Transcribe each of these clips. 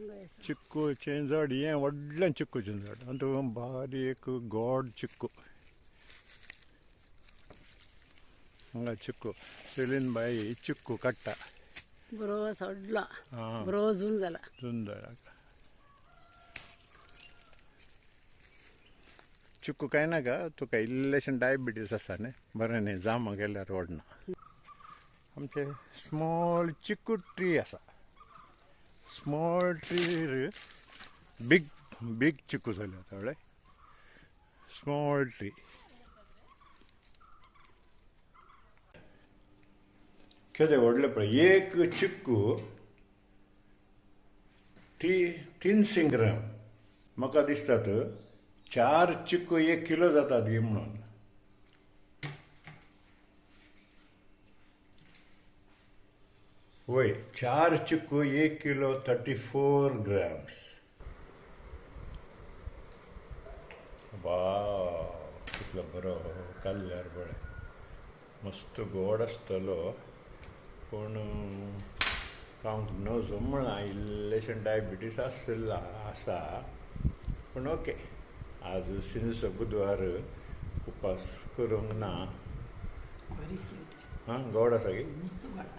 चिक्कूचें झाड हें व्हडलें चिक्कूचें झाड आनी तो बारीक गोड चिक्कू हांगा चिक्कू चलीन बाई चिक्कू काडटा बरो सोडला आं बरो जून जाला जून जाला चिक्कू काय नाका तुका इल्लेशें डायबिटीस आसा न्ही बरें न्ही जांबा गेल्यार व्हडना आमचे स्मॉल चिक्कू ट्री आसा स्मॉल ट्री बिग बिग चिक्कू जाल्या थोडे स्मॉल ट्री केदे व्हडले पळय एक चिक्कू 300 ग्राम म्हाका दिसतात 4 चिक्कू 1 किलो जातात गी म्हणून वय 4 चिक्कू 1 किलो 34 ग्राम्स वाव कितलो बरो काल्ल्यार बरें मस्त गोड आसतलो पूण खावंक नजो म्हणा इल्लेशें डायबिटीस आसा पूण ओके आज सिन्स बुधवार उपास करूंक ना हां गोड आसा गी मस्त गोड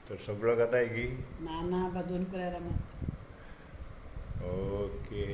तर सगळो घाताय गी ना बा 2 कुळ्यार ओके